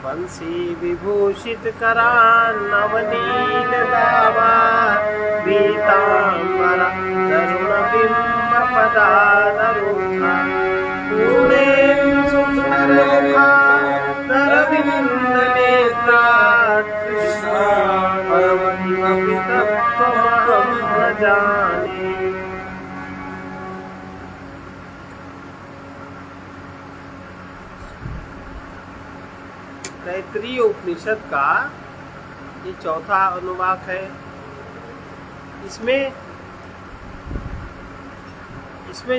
बंसी विभूषित करान नवनील गावा पीतांबर तरुण बिंब पदाधरुषा पूर्णेन्दु सुंदरमुखा नरविंद नेत्रा कृष्णा परमपि तत्त्वमहं न जाने। तैत्तिरीय उपनिषद का ये चौथा अनुवाक है। इसमें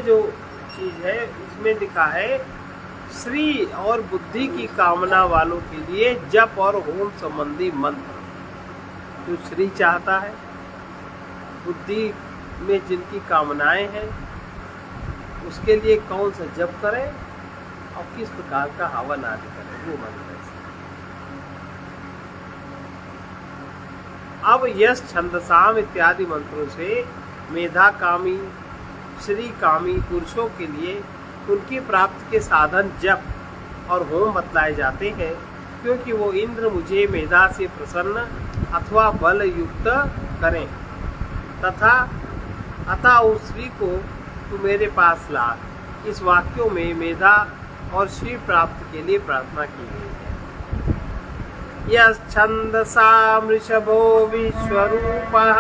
जो चीज है, इसमें लिखा है श्री और बुद्धि की कामना वालों के लिए जप और होम संबंधी मंत्र। जो श्री चाहता है, बुद्धि में जिनकी कामनाएं हैं, उसके लिए कौन सा जप करें और किस प्रकार का हवन आदि करें, वो मंत्र। अब यश छंदसाम इत्यादि मंत्रों से मेधा कामी श्री कामी पुरुषों के लिए उनकी प्राप्ति के साधन जप और होम बतलाए जाते हैं, क्योंकि वो इंद्र मुझे मेधा से प्रसन्न अथवा बल युक्त करें तथा अतः उस श्री को तू मेरे पास ला। इस वाक्यों में मेधा और श्री प्राप्ति के लिए प्रार्थना की गई है। यच्छन्दसा वृषभो विश्वरूपः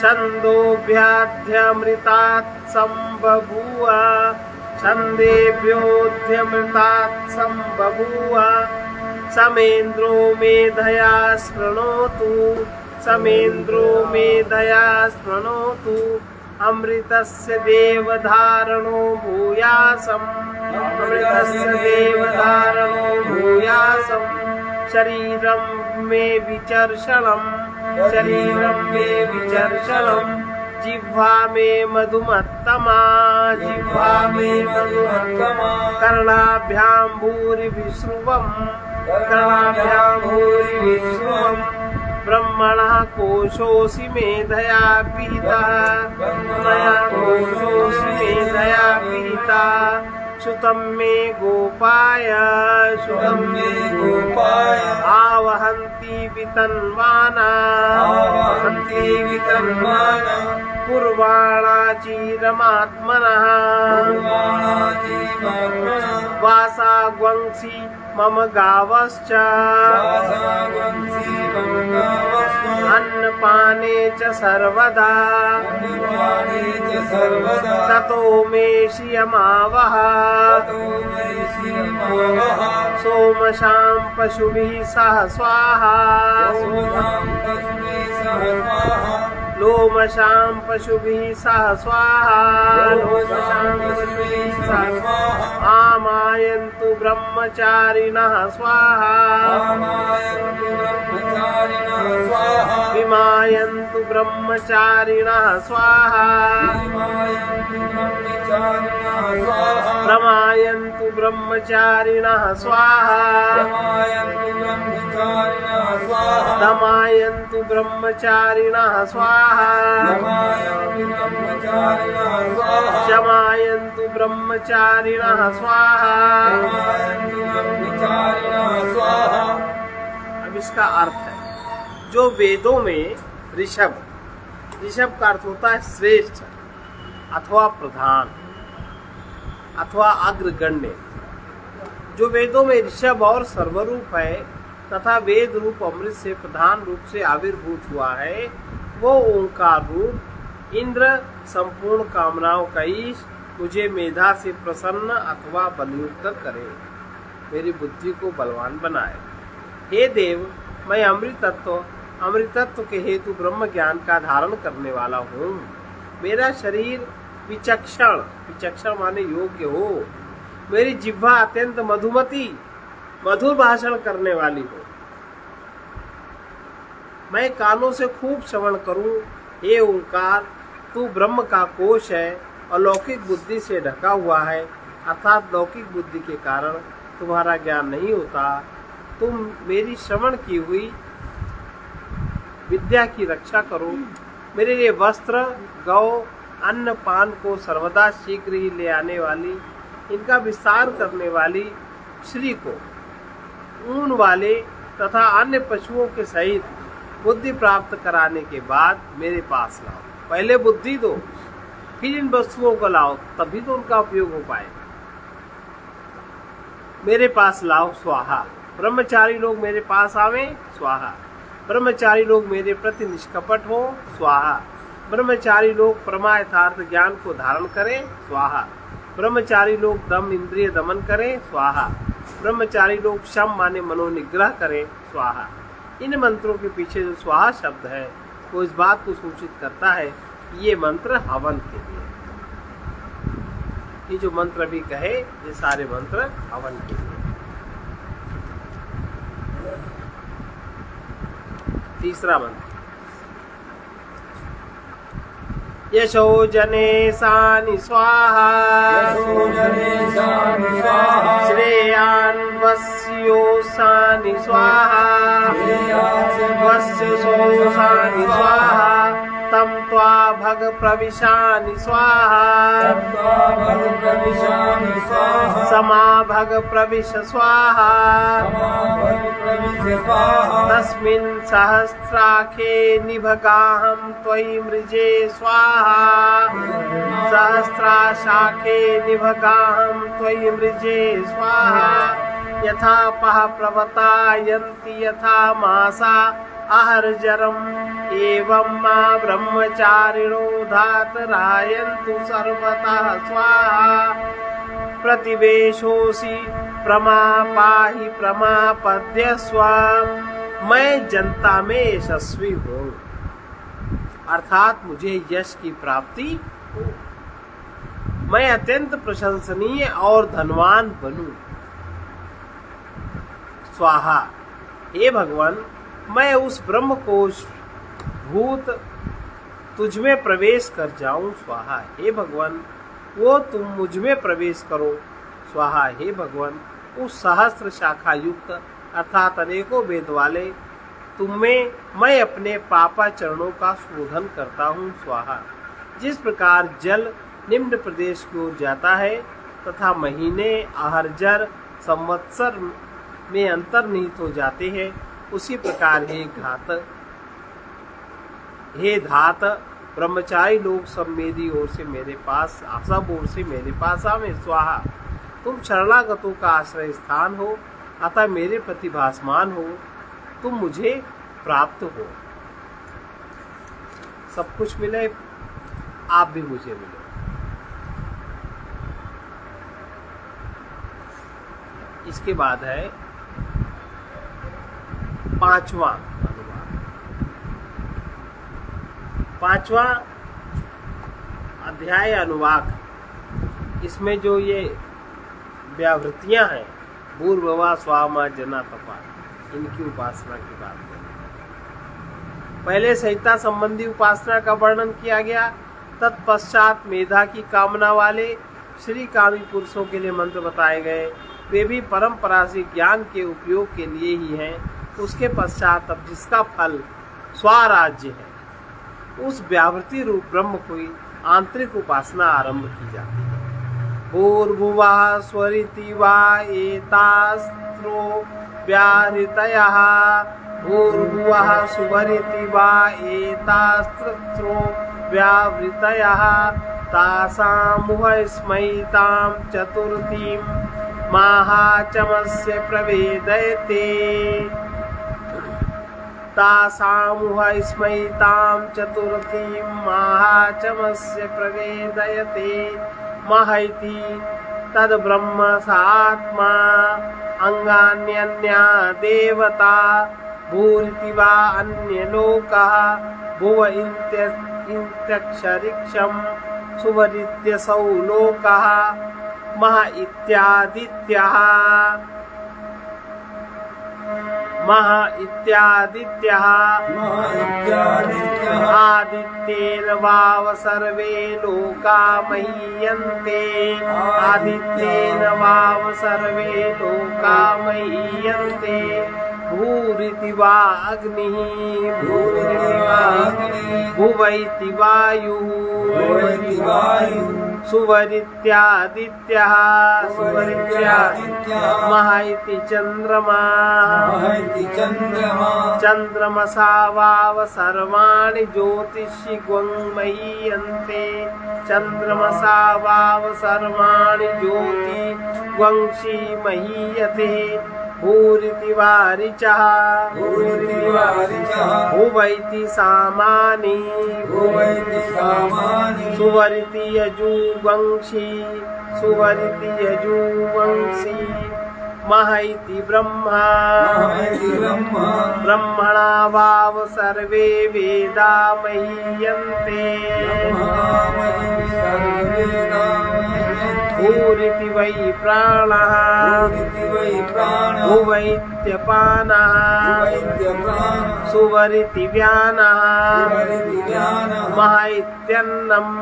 छन्दोभ्याध्यमृतात् सम्बभूव छन्देभ्योऽध्यमृतात् सम्बभूव समेन्द्रो मेधया स्पृणोतु समेन्द्रो मेधया स्पृणोतु अमृतस्य देवधारणो भूयासम् अमृतस्य देवधारणो भूयासम् शरीरं मे विचर्षणम् शरीरं मे विचर्षणम् जिह्वा मे मधुमत्तमा जिह्वा मे मधुमत्तमा कर्णाभ्यां भूरिविश्रुवम् कर्णाभ्यां भूरिविश्रुवम् ब्रह्मणः कोशोऽसि मेधया पीतः मया कोशोऽसि मेधया पीता श्रुतं मे गोपाय श्रुतं मे गोपाय आवहन्ति वितन्वाना आवहन्ति वितन्वाना पूर्वाणाचिरमात्मनः वासाग्वंसि मम गावश्च अन्नपाने च सर्वदा ततो मे श्रियमावह सोमशां पशुभिः सह स्वाहा लोमशां पशुभिः सह स्वाहा लोमशां पशुभिः सह स्वाहा आमायन्तु ब्रह्मचारिणः स्वाहा विमायन्तु ब्रह्मचारिणः स्वाहा प्रमायन्तु ब्रह्मचारिणः स्वाहा दमायन्तु ब्रह्मचारिणः स्वाहा शमायन्तु ब्रह्मचारिणः स्वाहा। अब इसका अर्थ है, जो वेदों में ऋषभ का अर्थ होता है श्रेष्ठ अथवा प्रधान अथवा अग्रगण्य। जो वेदों में ऋषभ और सर्वरूप है तथा वेद रूप अमृत से प्रधान रूप से आविर्भूत हुआ है, वो ओंकार रूप इंद्र संपूर्ण कामनाओं का ईश मुझे मेधा से प्रसन्न अथवा बलयुक्त करे, मेरी बुद्धि को बलवान बनाए। हे देव, मैं अमृतत्व के हेतु ब्रह्म ज्ञान का धारण करने वाला हूँ। मेरा शरीर विचक्षण माने योग्य हो। मेरी जिह्वा अत्यंत मधुर भाषण करने वाली हो। मैं कानों से खूब श्रवण करूं। हे ओंकार, तू ब्रह्म का कोश है और लौकिक बुद्धि से ढका हुआ है, अर्थात लौकिक बुद्धि के कारण तुम्हारा ज्ञान नहीं होता। तुम मेरी श्रवण की हुई विद्या की रक्षा करो। मेरे लिए वस्त्र, गौ, अन्न पान को सर्वदा शीघ्र ही ले आने वाली, इनका विस्तार करने वाली श्री को ऊन वाले तथा अन्य पशुओं के सहित बुद्धि प्राप्त कराने के बाद मेरे पास लाओ। पहले बुद्धि दो, फिर इन वस्तुओं को लाओ, तभी तो उनका उपयोग हो पाएगा। मेरे पास लाओ स्वाहा। ब्रह्मचारी लोग मेरे पास आवे स्वाहा। ब्रह्मचारी लोग मेरे प्रति निष्कपट हो स्वाहा। ब्रह्मचारी लोग परमा यथार्थ ज्ञान को धारण करें स्वाहा। ब्रह्मचारी लोग दम इंद्रिय दमन करें स्वाहा। ब्रह्मचारी लोग शम माने मनोनिग्रह करें स्वाहा। इन मंत्रों के पीछे जो स्वाहा शब्द है वो इस बात को सूचित करता है कि ये मंत्र हवन के लिए। ये जो मंत्र अभी कहे ये सारे मंत्र हवन के लिए। तीसरा मंत्र, यशो जनेशानि स्वाहा, श्रेयान्वस्योशानि स्वाहा, वस्योशानि स्वाहा, तं त्वा भग प्रविशानि स्वाहा, समा भग प्रविश स्वाहा, तस्मिन् सहस्राखे निभगाहं त्वयि मृजे स्वाहा, सहस्राशाखे निभगाहं त्वयि मृजे स्वाहा, यथा पः प्रवतायन्ति यथा मासा आहर्जरम्, एवं मा ब्रह्मचारिणो धातरायन्तु सर्वतः स्वाहा, प्रतिवेशोऽसि प्रमा पाहि प्रमापद्यस्व, मैं जनता में यशस्वी हूँ, अर्थात मुझे यश की प्राप्ति हो, मैं अत्यंत प्रशंसनीय और धनवान बनूं स्वाहा। हे भगवान, मैं उस ब्रह्म कोश भूत तुझ में प्रवेश कर जाऊं स्वाहा। हे भगवान, वो तुम मुझ में प्रवेश करो स्वाहा। हे भगवान, उस सहस्त्र शाखा युक्त अर्थात अनेकों वेद वाले तुम में मैं अपने पापा चरणों का शोधन करता हूँ स्वाहा। जिस प्रकार जल निम्न प्रदेश की ओर जाता है तथा महीने आहर्जर संवत्सर में अंतर्निहित हो जाते हैं, उसी प्रकार हे धात ब्रह्मचारी लोग सब मेरी ओर से मेरे पास आवे स्वाहा। तुम शरणागतों का आश्रय स्थान हो, अतः मेरे प्रति भासमान हो, तुम मुझे प्राप्त हो। सब कुछ मिले, आप भी मुझे मिले। इसके बाद है पांचवा अध्याय अनुवाक। इसमें जो ये व्यावृत्तियां हैं, भूर्भुवः स्वाहा जना तपा, इनकी उपासना की बात करें। पहले संहिता संबंधी उपासना का वर्णन किया गया, तत्पश्चात मेधा की कामना वाले श्री कामी पुरुषों के लिए मंत्र बताए गए। वे भी परंपरा से ज्ञान के उपयोग के लिए ही हैं। उसके पश्चात अब जिसका फल स्वराज्य है, उस व्यावृत्ति रूप ब्रह्म की आंतरिक उपासना आरंभ की जाती है। भूर्भुवः स्वरिति वा एतास्त्रो व्याहृतयः, भूर्भुवः सुवरिति वा एतास्त्रो व्यावृतयः, तासामुह स्मैतां चतुर्थीं महाचमस्य प्रवेदयते, तासामुह स्मैतां चतुर्थीं महाचमस्य प्रवेदयते, महैति तद्ब्रह्म सात्मा अंगान्यन्या देवता, भूरिति वा अन्यलोकः, भुव इत्यक्षरिक्षं सुवरित्यसौ लोकः, मह इत्यादित्यः आदित्येन वाव सर्वे लोका महीयन्ते, आदित्येन वाव सर्वे लोका महीयन्ते, भूरिति वा अग्निः भुवैति वायुः सुवरित्यादित्यः मह इति चन्द्रमा चन्द्रमसा वाव सर्वाणि ज्योतिषि ग्वङ्मयीयन्ते चन्द्रमसा वाव सर्वाणि ज्योति ग्वंसि महीयते भूरिति वारिचः भुवैति सामानि सुवरिति यजुवंशी मह इति ब्रह्मा ब्रह्मणा वाव सर्वे वेदा महीयन्ते भूरिति वै प्राणः भुवैत्यपानः सुवरिति व्यानः मह इत्यन्नम्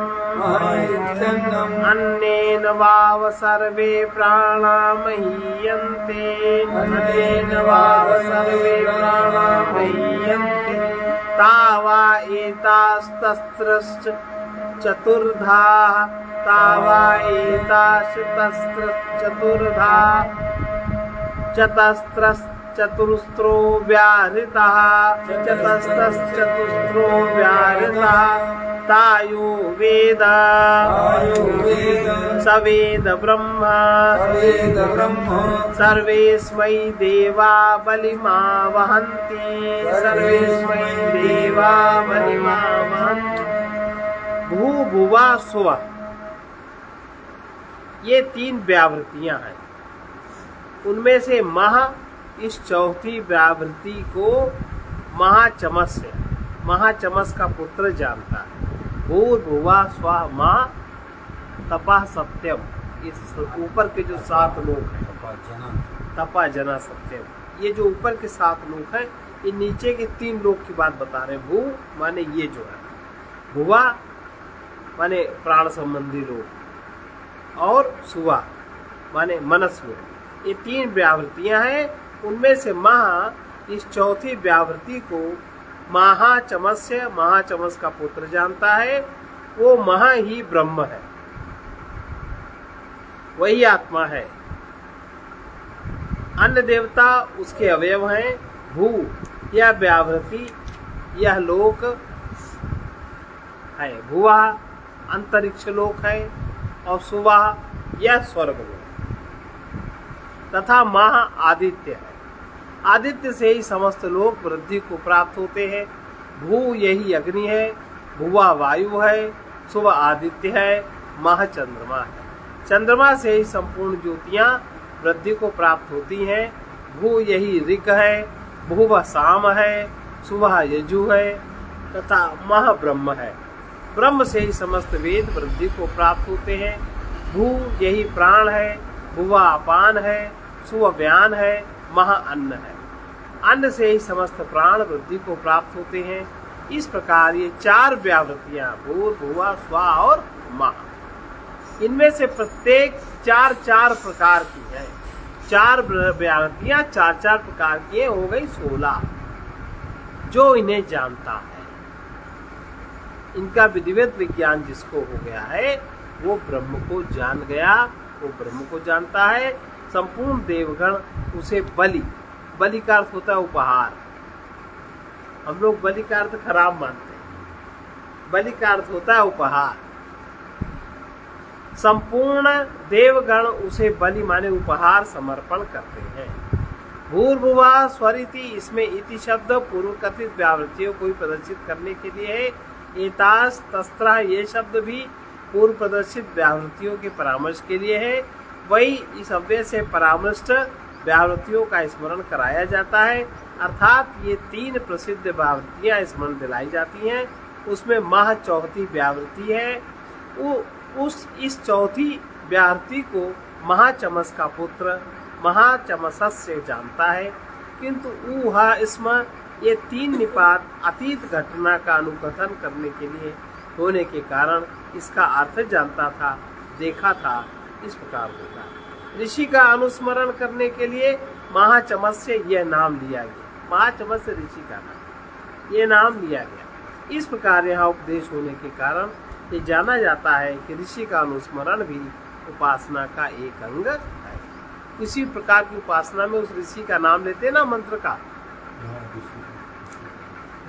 अन्नेन वाव सर्वे प्राणा महीयन्ते अन्नेन वाव सर्वे प्राणा महीयन्ते तावा एतास्तस्त्रश्च चतुर्धा तावा एतास्तस्त्रश्चतुर्धा चतस्त्रश्चतुस्रो व्याहृतः चतस्तश्चतुस्रो व्याहृतः तायो वेद स वेद ब्रह्म सर्वेस्मै देवा बलिमा वहन्ति सर्वेस्मै देवा बलिमा वहन्ति भू भुवा स्व ये 3 व्यावृत्तियां हैं। उनमें से मह इस चौथी व्यावृत्ति को महाचमस का पुत्र जानता है। भूर्भुवा स्वा मा तपा सत्यम, इस ऊपर के जो 7 लोग हैं तपा जना सत्यम, ये जो ऊपर के 7 लोग हैं ये नीचे के 3 लोग की बात बता रहे हैं। भू माने ये जो है, भुवा माने प्राण संबंधी लोग और सुवा माने मनस लोग, ये 3 व्यावृत्तियां हैं। उनमें से महा इस चौथी व्यावृत्ति को महाचमस का पुत्र जानता है। वो महा ही ब्रह्म है, वही आत्मा है। अन्य देवता उसके अवयव हैं। भू यह व्यावृत्ति, यह लोक है। भुवा अंतरिक्ष लोक है और सुवा यह स्वर्ग लोक तथा महा आदित्य है। आदित्य से ही समस्त लोक वृद्धि को प्राप्त होते हैं। भू यही अग्नि है, भुवा वायु है, सुवा आदित्य है, महा चंद्रमा है। चंद्रमा से ही संपूर्ण ज्योतियां वृद्धि को प्राप्त होती हैं। भू यही ऋक है, भुवा साम है, सुवा यजु है तथा महा ब्रह्म है। ब्रह्म से ही समस्त वेद वृद्धि को प्राप्त होते हैं। भू यही प्राण है, भुवा अपान है, सुवा व्यान है, महा अन्न है। अन्न से ही समस्त प्राण वृद्धि को प्राप्त होते हैं। इस प्रकार ये 4 व्यावृत्तियां भूर भुवा स्वा और महा, इनमें से प्रत्येक 4 प्रकार की है। 4 व्यावृत्तियां 4 प्रकार की हो गई 16। जो इन्हें जानता है, इनका विधिवत विज्ञान जिसको हो गया है वो ब्रह्म को जान गया, वो ब्रह्म को जानता है। संपूर्ण देवगण उसे बलि का अर्थ होता है उपहार। हम लोग बलि का अर्थ खराब मानते हैं, बलि का अर्थ होता है उपहार। संपूर्ण देवगण उसे बलि माने उपहार समर्पण करते हैं। भूर्भुवा स्वरिति, इसमें इति शब्द पूर्व कथित व्यावृत्तियों को प्रदर्शित करने के लिए है। एतास तस्त्रा, ये शब्द भी पूर्व प्रदर्शित व्यावृत्तियों के परामर्श के लिए है। वही इस अव्यय से परामृष्ट व्यावृत्तियों का स्मरण कराया जाता है, अर्थात ये 3 प्रसिद्ध व्यावृत्तियां स्मरण दिलाई जाती हैं। उसमें मह चौथी व्यावृत्ति है। इस चौथी व्यावृत्ति को महाचमस का पुत्र महाचमस से जानता है, किंतु ऊहा इसमें ये 3 निपात अतीत घटना का अनुकथन करने के लिए होने के कारण इसका अर्थ जानता था, देखा था। इस प्रकार होता है। ऋषि का अनुस्मरण करने के लिए महाचमस से यह नाम लिया गया। महाचमत्स्य ऋषि का नाम, ये नाम लिया गया। इस प्रकार यहाँ उपदेश होने के कारण ये जाना जाता है कि ऋषि का अनुस्मरण भी उपासना का एक अंग है। इसी प्रकार की उपासना में उस ऋषि का नाम लेते हैं ना, मंत्र का।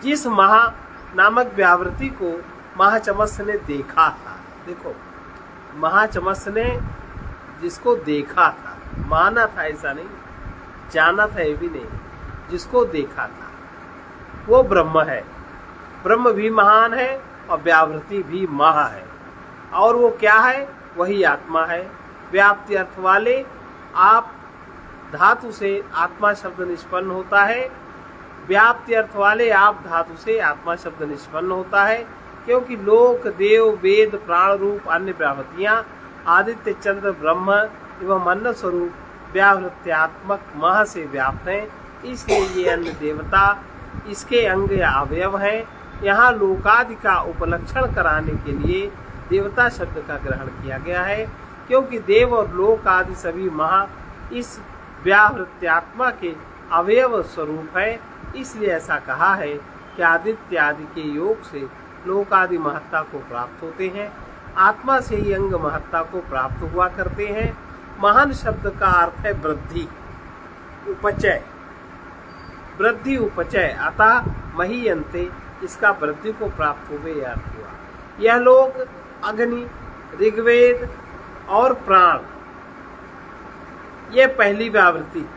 जिस महा नामक व्यावृत्ति को महाचमत्स्य ने देखा था, देखो महाचमत्स्य ने जिसको देखा था, माना था ऐसा नहीं, जाना था ये भी नहीं, जिसको देखा था वो ब्रह्म है। ब्रह्म भी महान है और व्यावृत्ति भी महा है। और वो क्या है? वही आत्मा है। व्याप्ति अर्थ वाले आप धातु से आत्मा शब्द निष्पन्न होता है। व्याप्ति अर्थ वाले आप धातु से आत्मा शब्द निष्पन्न होता है, क्योंकि लोक, देव, वेद, प्राण रूप अन्य व्यावृत्तियां आदित्य, चंद्र, ब्रह्म एवं अन्न स्वरूप व्यावृत्त्यात्मक मह से व्याप्त हैं। इसलिए ये अन्य देवता इसके अंग या अवयव हैं। यहाँ लोकादि का उपलक्षण कराने के लिए देवता शब्द का ग्रहण किया गया है, क्योंकि देव और लोक आदि सभी महा इस व्यावृत्त्यात्मा के अवयव स्वरूप है। इसलिए ऐसा कहा है कि आदित्य आदि के योग से लोक आदि महत्ता को प्राप्त होते हैं, आत्मा से ही अंग महत्ता को प्राप्त हुआ करते हैं। महान शब्द का अर्थ है वृद्धि, उपचय, वृद्धि उपचय, अतः महीयन्ते, इसका वृद्धि को प्राप्त हुए यह अर्थ हुआ। यह लोग अग्नि, ऋग्वेद और प्राण, ये पहली व्यावृत्ति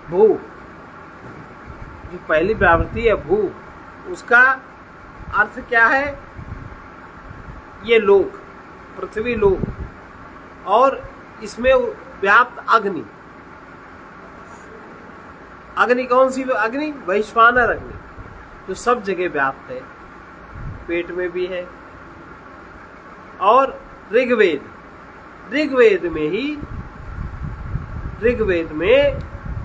भू, जो पहली व्यावृत्ति है भू, उसका अर्थ क्या है? ये लोक, पृथ्वी लोक, और इसमें व्याप्त अग्नि। अग्नि कौन सी अग्नि? वैश्वानर अग्नि, जो सब जगह व्याप्त है, पेट में भी है। और ऋग्वेद, ऋग्वेद में ही, ऋग्वेद में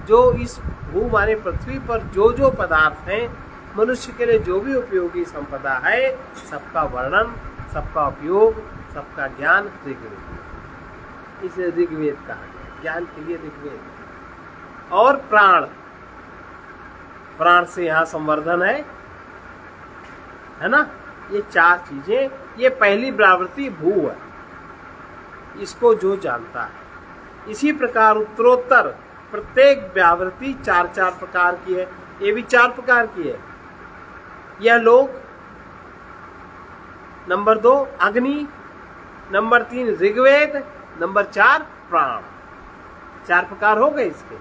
जो इस भू माने पृथ्वी पर जो जो पदार्थ हैं, मनुष्य के लिए जो भी उपयोगी संपदा है, सबका वर्णन, सबका उपयोग, सबका ज्ञान ऋग्वेद, इसे ऋग्वेद कहा गया, ज्ञान के लिए ऋग्वेद। और प्राण, प्राण से यहाँ संवर्धन है ना। ये चार चीजें, ये पहली व्यावृत्ति भू है, इसको जो जानता है। इसी प्रकार उत्तरोत्तर प्रत्येक व्यावृत्ति चार चार प्रकार की है, ये भी चार प्रकार की है। यह लोक, नंबर 2 अग्नि, नंबर 3 ऋग्वेद, नंबर 4 प्राण, चार प्रकार हो गए इसके।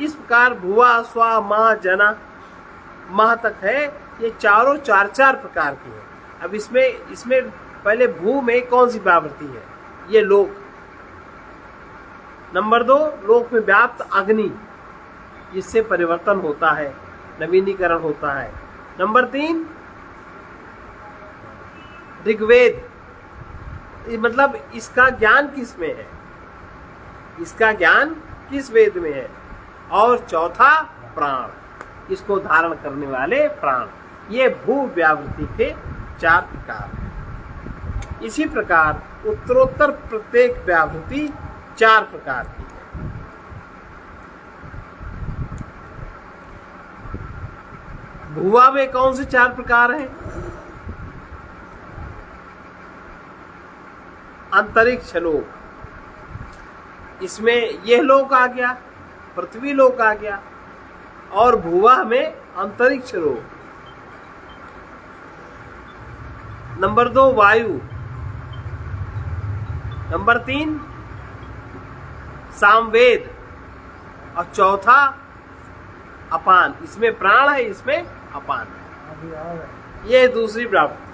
इस प्रकार भुवा, स्वा, मह, जना, मह तक है, ये चारों चार चार प्रकार की है। अब इसमें पहले भू में कौन सी व्यावृत्ति है? ये लोक। नंबर 2 लोक में व्याप्त अग्नि, जिससे परिवर्तन होता है, नवीनीकरण होता है। नंबर 3 ऋग्वेद, मतलब इसका ज्ञान किस में है? इसका ज्ञान किस वेद में है? और चौथा प्राण, इसको धारण करने वाले प्राण। ये भू व्यावृत्ति के चार प्रकार हैं। इसी प्रकार उत्तरोत्तर प्रत्येक व्यावृत्ति चार प्रकार की है। भुवा में कौन से चार प्रकार हैं? अंतरिक्ष लोक, इसमें यह लोक आ गया, पृथ्वी लोक आ गया, और भुवा में अंतरिक्ष लोक। नंबर 2 वायु, नंबर 3 सामवेद, और चौथा अपान। इसमें प्राण है, इसमें अपान है। ये दूसरी व्यावृत्ति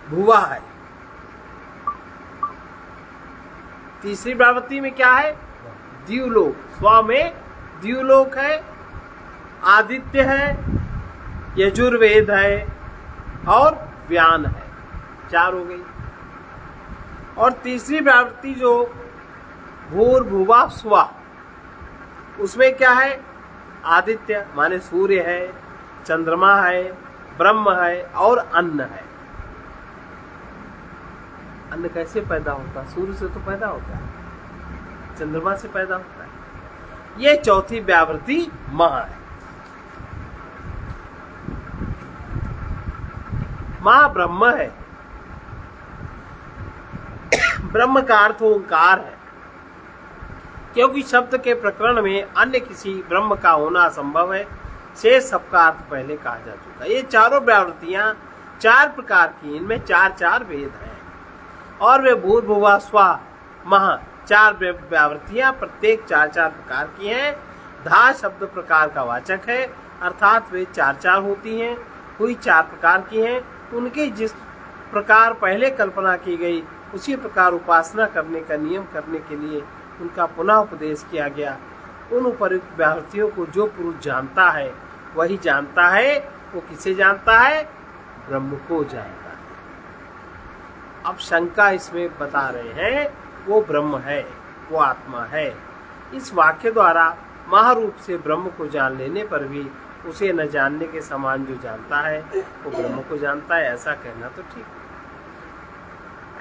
भुवा है। तीसरी व्यावृत्ति में क्या है? द्युलोक, स्वा में द्युलोक है, आदित्य है, यजुर्वेद है और व्यान है, चार हो गई। और तीसरी व्यावृत्ति जो भूर्भुवा स्वा, उसमें क्या है? आदित्य माने सूर्य है, चंद्रमा है, ब्रह्म है और अन्न है। अन्न कैसे पैदा होता है? सूर्य से तो पैदा होता है, चंद्रमा से पैदा होता है। ये चौथी व्यावृत्ति महा है। महा ब्रह्म है। ब्रह्म का अर्थ ओंकार है, क्योंकि शब्द के प्रकरण में अन्य किसी ब्रह्म का होना असंभव है। शेष सबका अर्थ पहले कहा जा चुका है। ये चारों व्यावृत्तियां 4 प्रकार की, इनमें 4 वेद हैं और वे भूत भुवा स्वा महा 4 व्यावृत्तियां प्रत्येक 4 प्रकार की हैं। धा शब्द प्रकार का वाचक है, अर्थात वे 4 होती हैं, हुई 4 प्रकार की हैं। उनकी जिस प्रकार पहले कल्पना की गई उसी प्रकार उपासना करने का नियम करने के लिए उनका पुनः उपदेश किया गया। उन उपयुक्त व्यावृत्तियों को जो पुरुष जानता है वही जानता है। वो किसे जानता है? ब्रह्म को जानता है। अब शंका इसमें बता रहे हैं, वो ब्रह्म है, वो आत्मा है। इस वाक्य द्वारा महारूप से ब्रह्म को जान लेने पर भी उसे न जानने के समान जो जानता है वो ब्रह्म को जानता है, ऐसा कहना तो ठीक है।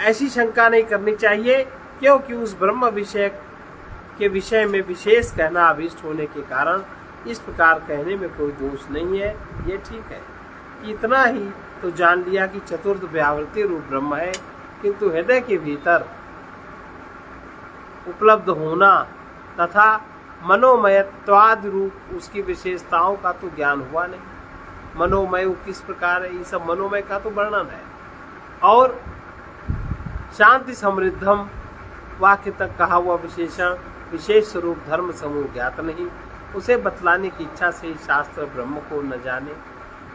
ऐसी शंका नहीं करनी चाहिए, क्योंकि उस ब्रह्म विषय के विषय में विशेष कहना अभीष्ट होने के कारण इस प्रकार कहने में कोई दोष नहीं है। ये ठीक है कि इतना ही तो जान लिया कि चतुर्थ व्यावृत्ति रूप ब्रह्म है, किंतु हृदय के भीतर उपलब्ध होना तथा मनोमयत्वादि रूप उसकी विशेषताओं का तो ज्ञान हुआ नहीं। मनोमय किस प्रकार है, ये सब मनोमय का तो वर्णन है। और शांति समृद्धम वाक्य तक कहा हुआ विशेषण विशेष स्वरूप धर्म समूह ज्ञात नहीं, उसे बतलाने की इच्छा से शास्त्र ब्रह्म को न जाने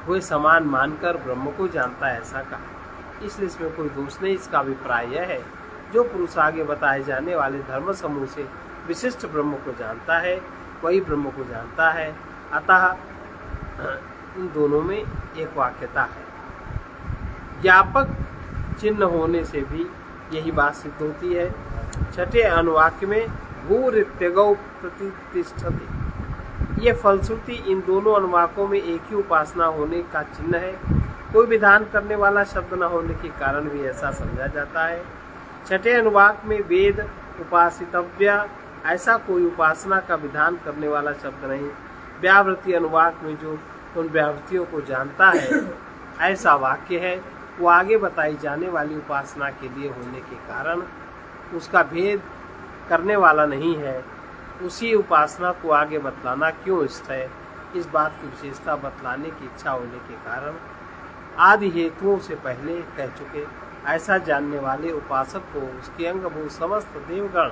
हुए समान मानकर ब्रह्म को जानता है, ऐसा कहा। इसलिए इसमें कोई दोष नहीं। इसका अभिप्राय यह है, जो पुरुष आगे बताए जाने वाले धर्म समूह से विशिष्ट ब्रह्म को जानता है वही ब्रह्म को जानता है। अतः इन दोनों में एक वाक्यता है। ज्ञापक चिन्ह होने से भी यही बात सिद्ध होती है। छठे अनुवाक्य में भूरित्यगौ प्रतिष्ठति, ये फलश्रुति इन दोनों अनुवाकों में एक ही उपासना होने का चिन्ह है। कोई विधान करने वाला शब्द न होने के कारण भी ऐसा समझा जाता है। छठे अनुवाक में वेद उपासितव्य, ऐसा कोई उपासना का विधान करने वाला शब्द नहीं। व्यावृत्ति अनुवाक में जो उन व्यावृत्तियों को जानता है ऐसा वाक्य है, वो आगे बताई जाने वाली उपासना के लिए होने के कारण उसका भेद करने वाला नहीं है। उसी उपासना को आगे बतलाना क्यों इष्ट है, इस बात की विशेषता बतलाने की इच्छा होने के कारण आदि हेतुओं से पहले कह चुके। ऐसा जानने वाले उपासक को उसके अंगभूत समस्त देवगण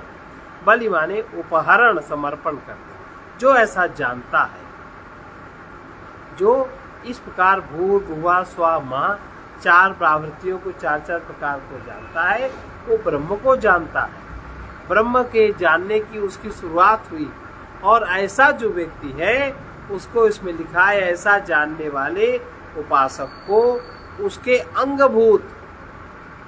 बलि माने उपहरण समर्पण करते। जो ऐसा जानता है, जो इस प्रकार भूर भुवा स्वा मां 4 प्रवृत्तियों को 4 प्रकार को जानता है, वो ब्रह्म को जानता है। ब्रह्म के जानने की उसकी शुरुआत हुई, और ऐसा जो व्यक्ति है उसको इसमें लिखा है, ऐसा जानने वाले उपासक को उसके अंगभूत,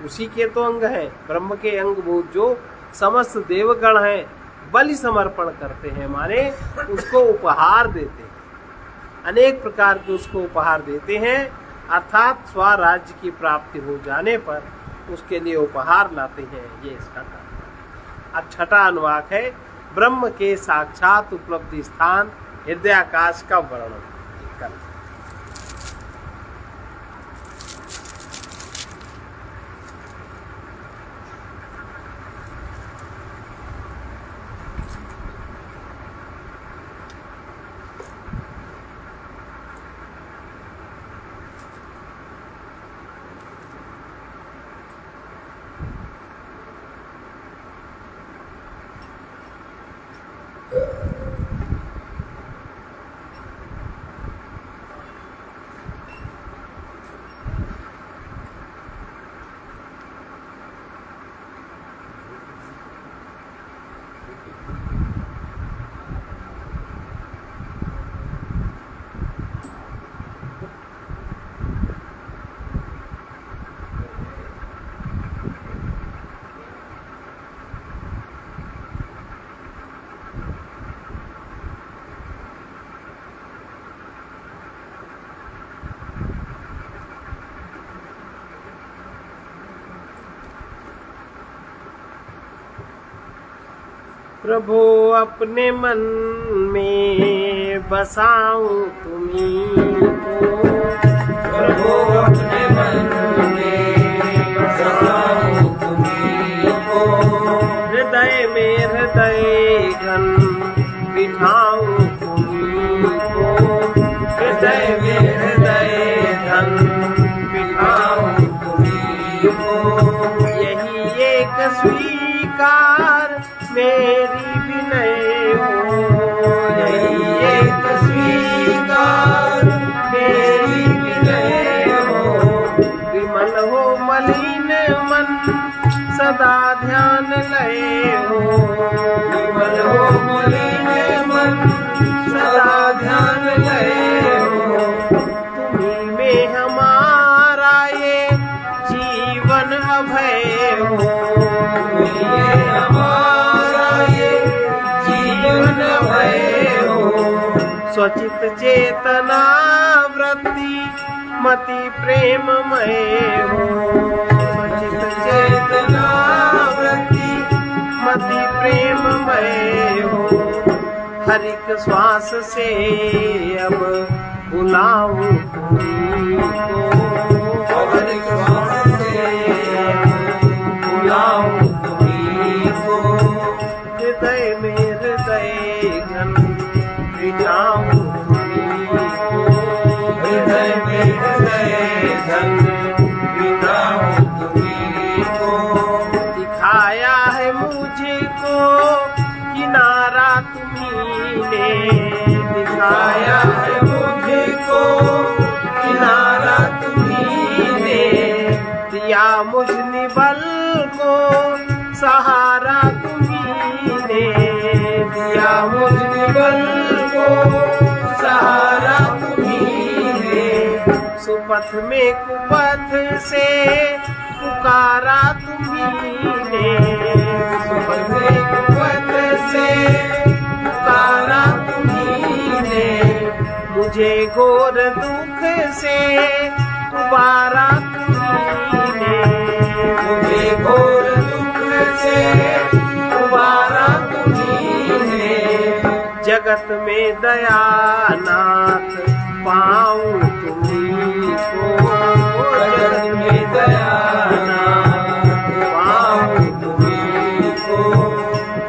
उसी के तो अंग है, ब्रह्म के अंगभूत जो समस्त देवगण हैं बलि समर्पण करते हैं, माने उसको उपहार देते हैं, अनेक प्रकार के उसको उपहार देते हैं। अर्थात स्वराज्य की प्राप्ति हो जाने पर उसके लिए उपहार लाते हैं। ये इसका कारण है। अब छठा अनुवाक है, ब्रह्म के साक्षात उपलब्धि स्थान हृदयाकाश का वर्णन करना। प्रभु अपने मन में बसाऊं तुम्हीं को, प्रभु अपने मन में बसाऊं तुम्हीं को, हृदय में हृदय घन बिठाऊं तुम्हीं को, हृदय में हृदय घन बिठाऊं तुम्हीं को। यही एक स्वीकार मेरी विनय हो, यही एक स्वीकार मेरी विनय हो, विमल हो मलिन मन सदा ध्यान लय हो, विमल हो मलिन मन सदा ध्यान लय हो, तुम्हीं में हमारा ये जीवन अभय हो, ये हमारा ये जीवन भय हो, स्वचित चेतना वृत्ति मति प्रेममय हो, स्वचित चेतना वृत्ति मति प्रेममय हो। हर एक श्वास से अब बुलाऊं तुम्हीं को, हर एक श्वास से बुलाऊं तुम्हीं को, हृदय में हृदय घन बिठाऊं तुम्हीं को, हृदय में हृदय घन बिठाऊं तुम्हीं को, दिखाया है मुझको किनारा तुम्हीं ने, दिखाया है मुझको किनारा तुम्हीं ने, दिया मुझ निबल को सहारा तुम्हीं ने, दिया मुझ निबल को सहारा तुम्हीं ने, सुपथ में कुपथ से पुकारा तुम्हीं ने, सुपथ में कुपथ से पुकारा तुम्हीं ने, मुझे घोर दुख से उबारा तुम्हीं ने, मुझे घोर दुख से उबारा तुम्हीं ने, जगत में दयानाथ पाऊं तुम्हीं को, जगत में दयानाथ पाऊं तुम्हीं को,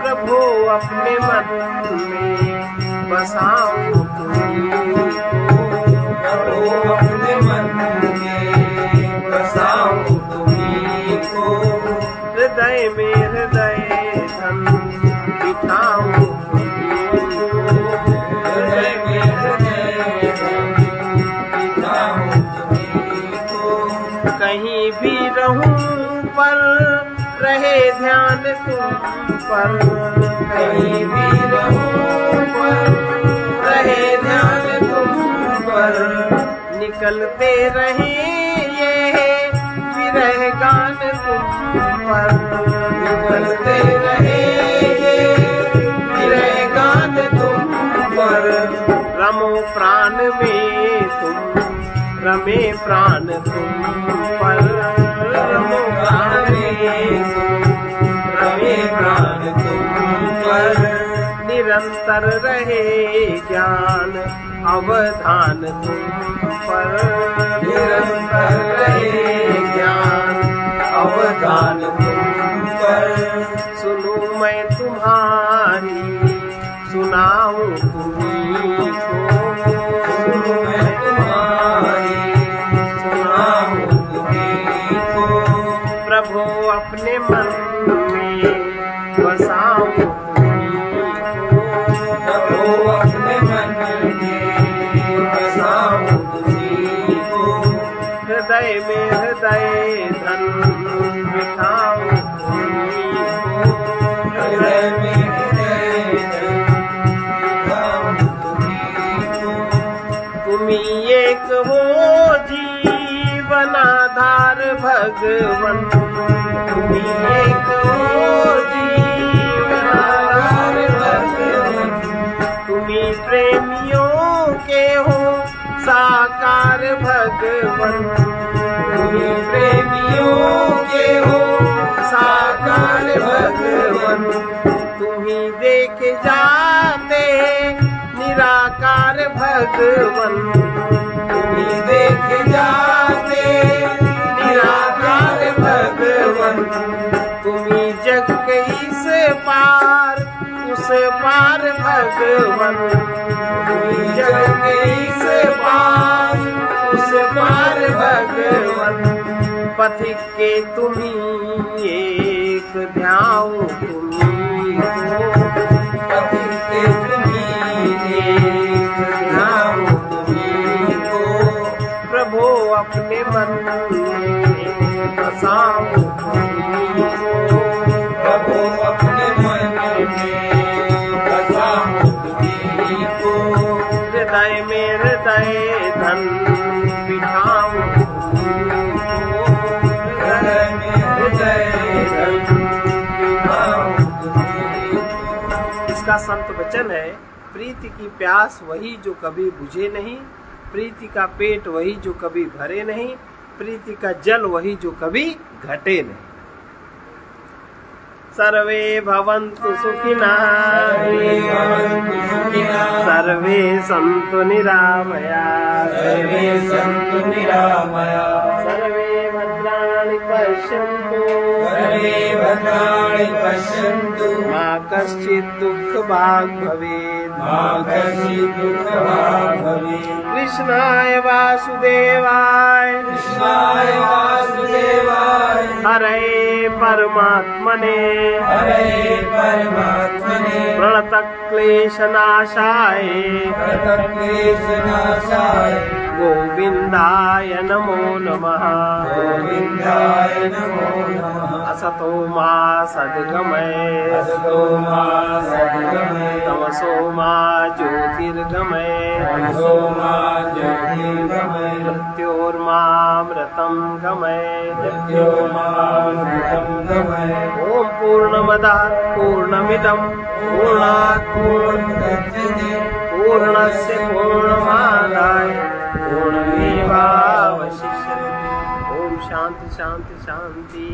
प्रभु अपने मन में बसाऊं तुम्हीं को, प्रभु अपने मन में बसाऊं तुम्हीं को, हृदय में हृदय धन बिठाऊं तुम्हीं को, हृदय में हृदय बिठाऊं तुम्हीं को, कहीं भी रहूं पर रहे ध्यान तुम पर, कहीं भी रहूं पर रहे ध्यान तुम पर, निकलते रहे ये विरह गान तुम पर, निकलते रहे ये विरह गान तुम पर, रमो प्राण में तुम रमे प्राण तुम पर, रमो प्राण में तुम रमे प्राण तुम पर, निरंतर रहे ज्ञान अवधान तुम पर, निरंतर रहे ज्ञान अवधान तुम पर, सुनूं मैं तुम्हारी सुनाऊं तुम्हीं को, सुनूं मैं तुम्हारी सुनाऊं तुम्हीं को, प्रभु अपने मन में बसाऊं तुम्हीं को, प्रभु अपने मन में बसाऊं तुम्हीं को, हृदय में हृदय धन बिठाऊं तुम्हीं को, हृदय में हृदय बिठाऊं तुम्हीं को, तुम्हीं एक हो जीवनाधार भगवन, तुम्हीं एक हो जीवनाधार भगवन, तुम्हीं प्रेमियों के हो साकार भगवन, तुम्हीं प्रेमियों के हो साकार भगवन, तुम्हीं दे तुम्ही जग के इस पार उस पार भगवन, तुम्ही जग के इस पार उस पार भगवन, पथिक के तुम्ही एक ध्यान तुम्ही हो, पथिक के तुम्ही एक ध्यान तुम्ही हो, प्रभु अपने मन में बसाओ तुम्ही हो, प्रभु अपने मन में बसाओ तुम्ही हो, हृदय में हृदय धन बिठाओ तुम्ही हो, हृदय में हृदय धन बिठाओ तुम्ही हो। इसका संत वचन है, प्रीति की प्यास वही जो कभी बुझे नहीं, प्रीति का पेट वही जो कभी भरे नहीं, प्रीति का जल वही जो कभी घटे नहीं। सर्वे भवन्तु सुखिनः, सर्वे भवन्तु सुखिनः, सर्वे सन्तु निरामयाः, सर्वे सन्तु निरामयाः, सर्वे भद्राणि पश्यन्तु, सर्वे भद्राणि पश्यन्तु, मा कश्चित् दुःखभाग् भवेत्, मा कश्चित् दुःखभाग् भवेत्। कृष्णाय वासुदेवाय कृष्णाय वासुदेवाय हरे परमात्मने हरे परमात्मने प्रणतक्लेशनाशाय प्रणतक्लेशनाशाय गोविन्दाय नमो नमः। गोविन्दाय नमो नमः। असतो मा सद्गमय असतो मा सद्गमय तमसो मा ज्योतिर्गमय तमसो मा ज्योतिर्गमय मृत्योर्मामृतं गमय। मृत्योर्मामृतं गमय। ॐ पूर्णमदः पूर्णमिदं पूर्णात् पूर्णमुदच्यते पूर्णस्य पूर्णमादाय पूर्णमेवावशिष्यते। ॐ शान्ति शान्ति शान्ति।